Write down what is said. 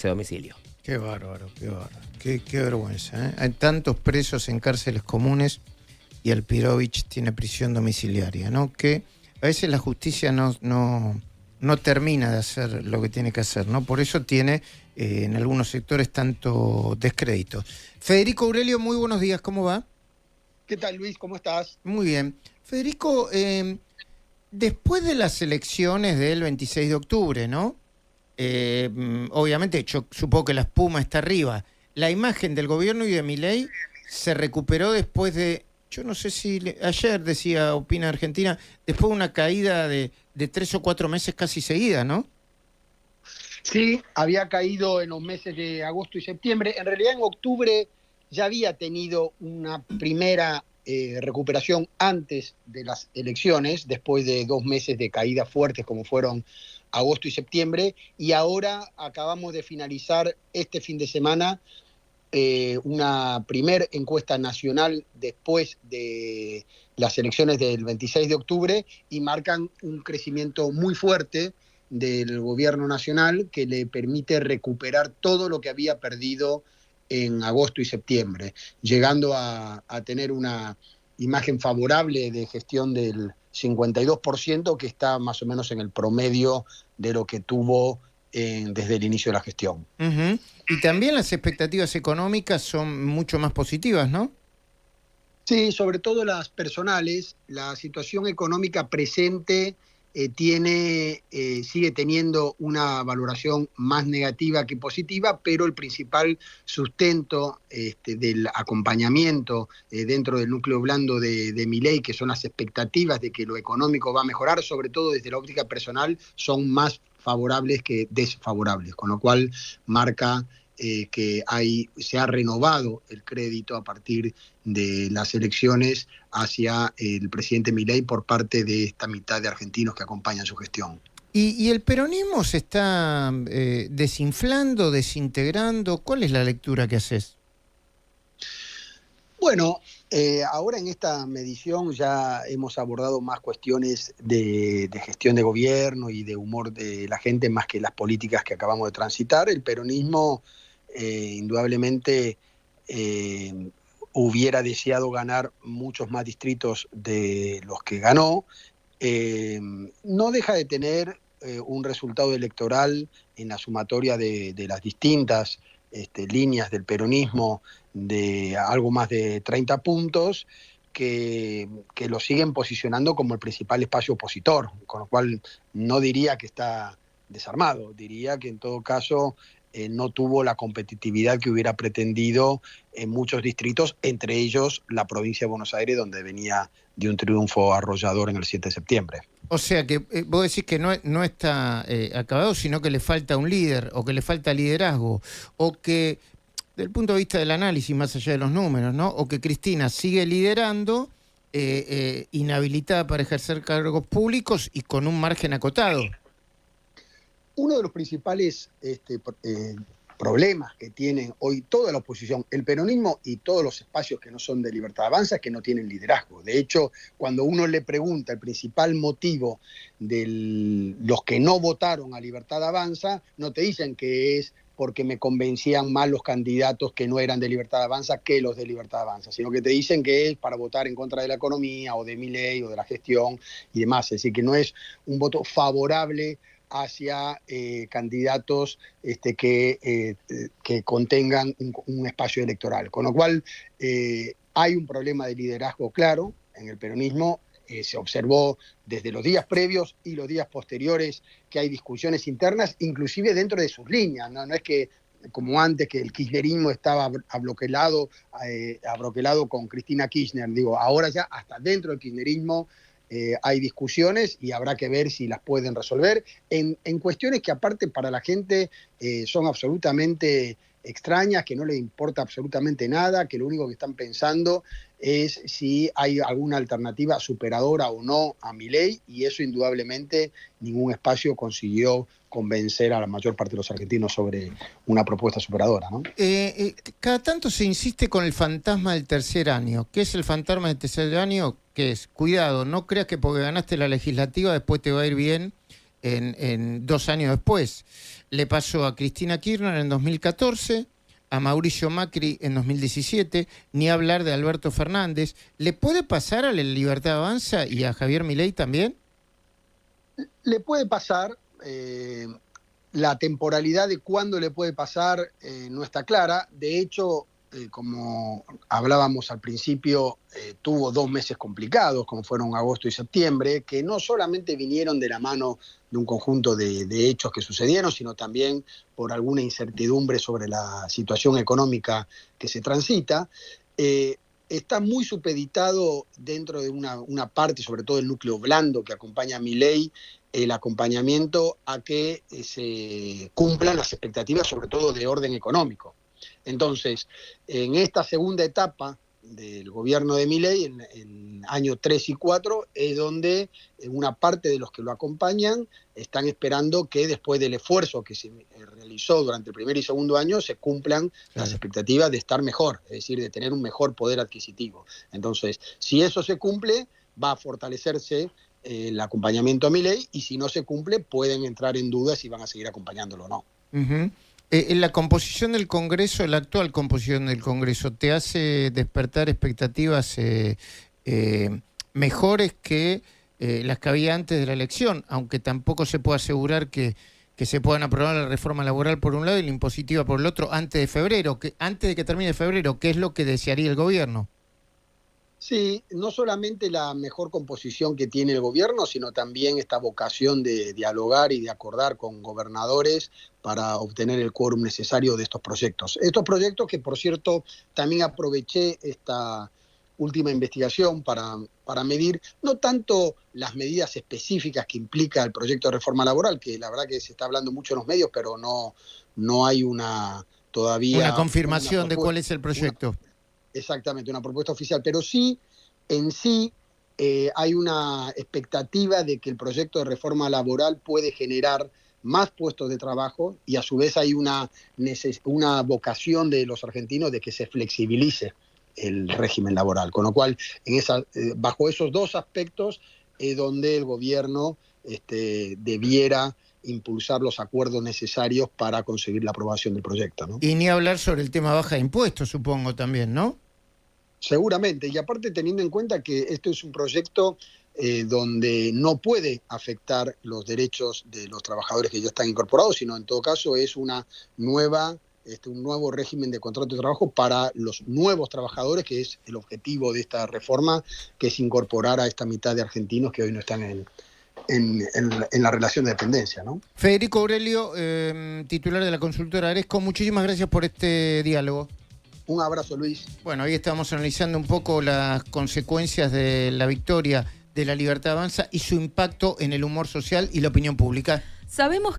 ese domicilio. Qué bárbaro, qué bárbaro. Qué vergüenza, ¿eh? Hay tantos presos en cárceles comunes y Alpirovich tiene prisión domiciliaria, ¿no? Que a veces la justicia no termina de hacer lo que tiene que hacer, ¿no? Por eso tiene en algunos sectores tanto descrédito. Federico Aurelio, muy buenos días, ¿cómo va? ¿Qué tal, Luis? ¿Cómo estás? Muy bien. Federico, después de las elecciones del 26 de octubre, ¿no? Obviamente, yo supongo que la espuma está arriba. La imagen del gobierno y de Milei se recuperó después de, yo no sé si, ayer decía Opina Argentina, después de una caída de 3 o 4 meses casi seguida, ¿no? Sí, había caído en los meses de agosto y septiembre. En realidad, en octubre ya había tenido una primera recuperación antes de las elecciones, después de 2 meses de caídas fuertes como fueron agosto y septiembre, y ahora acabamos de finalizar este fin de semana una primer encuesta nacional después de las elecciones del 26 de octubre y marcan un crecimiento muy fuerte del gobierno nacional que le permite recuperar todo lo que había perdido en agosto y septiembre, llegando a tener una imagen favorable de gestión del 52%, que está más o menos en el promedio de lo que tuvo desde el inicio de la gestión. Uh-huh. Y también las expectativas económicas son mucho más positivas, ¿no? Sí, sobre todo las personales. La situación económica presente sigue teniendo una valoración más negativa que positiva, pero el principal sustento del acompañamiento dentro del núcleo blando de Milei, que son las expectativas de que lo económico va a mejorar, sobre todo desde la óptica personal, son más favorables que desfavorables, con lo cual marca que se ha renovado el crédito a partir de las elecciones hacia el presidente Milei por parte de esta mitad de argentinos que acompañan su gestión. ¿Y el peronismo se está desinflando, desintegrando? ¿Cuál es la lectura que haces? Bueno, ahora en esta medición ya hemos abordado más cuestiones de gestión de gobierno y de humor de la gente, más que las políticas que acabamos de transitar. El peronismo indudablemente hubiera deseado ganar muchos más distritos de los que ganó. No deja de tener un resultado electoral en la sumatoria de las distintas líneas del peronismo de algo más de 30 puntos que lo siguen posicionando como el principal espacio opositor, con lo cual no diría que está desarmado, diría que en todo caso no tuvo la competitividad que hubiera pretendido en muchos distritos, entre ellos la provincia de Buenos Aires, donde venía de un triunfo arrollador en el 7 de septiembre. O sea que vos decís que no está acabado, sino que le falta un líder, o que le falta liderazgo, o que, desde el punto de vista del análisis, más allá de los números, ¿no? O que Cristina sigue liderando, inhabilitada para ejercer cargos públicos y con un margen acotado. Uno de los principales problemas que tienen hoy toda la oposición, el peronismo y todos los espacios que no son de Libertad Avanza, es que no tienen liderazgo. De hecho, cuando uno le pregunta el principal motivo de los que no votaron a Libertad Avanza, no te dicen que es porque me convencían más los candidatos que no eran de Libertad Avanza que los de Libertad Avanza, sino que te dicen que es para votar en contra de la economía o de Milei o de la gestión y demás. Es decir, que no es un voto favorable hacia candidatos que contengan un espacio electoral. Con lo cual hay un problema de liderazgo claro en el peronismo. Se observó desde los días previos y los días posteriores que hay discusiones internas, inclusive dentro de sus líneas. No es que, como antes, que el kirchnerismo estaba abroquelado con Cristina Kirchner. Digo, ahora ya hasta dentro del kirchnerismo hay discusiones y habrá que ver si las pueden resolver en cuestiones que aparte para la gente son absolutamente extrañas, que no les importa absolutamente nada, que lo único que están pensando es si hay alguna alternativa superadora o no a Milei, y eso indudablemente ningún espacio consiguió convencer a la mayor parte de los argentinos sobre una propuesta superadora, ¿no? Cada tanto se insiste con el fantasma del tercer año. ¿Qué es el fantasma del tercer año? Que es, cuidado, no creas que porque ganaste la legislativa después te va a ir bien en 2 años después. le pasó a Cristina Kirchner en 2014, a Mauricio Macri en 2017, ni hablar de Alberto Fernández. ¿Le puede pasar a la Libertad Avanza y a Javier Milei también? Le puede pasar, la temporalidad de cuándo le puede pasar no está clara. De hecho, como hablábamos al principio, tuvo 2 meses complicados, como fueron agosto y septiembre, que no solamente vinieron de la mano de un conjunto de hechos que sucedieron, sino también por alguna incertidumbre sobre la situación económica que se transita. Está muy supeditado dentro de una parte, sobre todo el núcleo blando que acompaña a Milei, el acompañamiento a que se cumplan las expectativas, sobre todo de orden económico. Entonces, en esta segunda etapa del gobierno de Milei, en año 3 y 4, es donde una parte de los que lo acompañan están esperando que después del esfuerzo que se realizó durante el primer y segundo año se cumplan las expectativas de estar mejor, es decir, de tener un mejor poder adquisitivo. Entonces, si eso se cumple, va a fortalecerse el acompañamiento a Milei, y si no se cumple, pueden entrar en dudas si van a seguir acompañándolo o no. En la composición del Congreso, la actual composición del Congreso, ¿te hace despertar expectativas mejores que las que había antes de la elección? Aunque tampoco se puede asegurar que se puedan aprobar la reforma laboral por un lado y la impositiva por el otro antes de febrero, antes de que termine febrero, ¿qué es lo que desearía el gobierno? Sí, no solamente la mejor composición que tiene el gobierno, sino también esta vocación de dialogar y de acordar con gobernadores para obtener el quórum necesario de estos proyectos. Estos proyectos que, por cierto, también aproveché esta última investigación para medir no tanto las medidas específicas que implica el proyecto de reforma laboral, que la verdad que se está hablando mucho en los medios, pero no hay todavía una confirmación de cuál es el proyecto. Exactamente, una propuesta oficial, pero sí, en sí, hay una expectativa de que el proyecto de reforma laboral puede generar más puestos de trabajo, y a su vez hay una vocación de los argentinos de que se flexibilice el régimen laboral, con lo cual bajo esos dos aspectos es donde el gobierno debiera impulsar los acuerdos necesarios para conseguir la aprobación del proyecto, ¿no? Y ni hablar sobre el tema baja de impuestos, supongo también, ¿no? Seguramente, y aparte teniendo en cuenta que esto es un proyecto donde no puede afectar los derechos de los trabajadores que ya están incorporados, sino en todo caso es un nuevo régimen de contrato de trabajo para los nuevos trabajadores, que es el objetivo de esta reforma, que es incorporar a esta mitad de argentinos que hoy no están en la relación de dependencia, ¿no? Federico Aurelio, titular de la consultora Aresco, muchísimas gracias por este diálogo. Un abrazo, Luis. Bueno, ahí estamos analizando un poco las consecuencias de la victoria de la Libertad Avanza y su impacto en el humor social y la opinión pública. Sabemos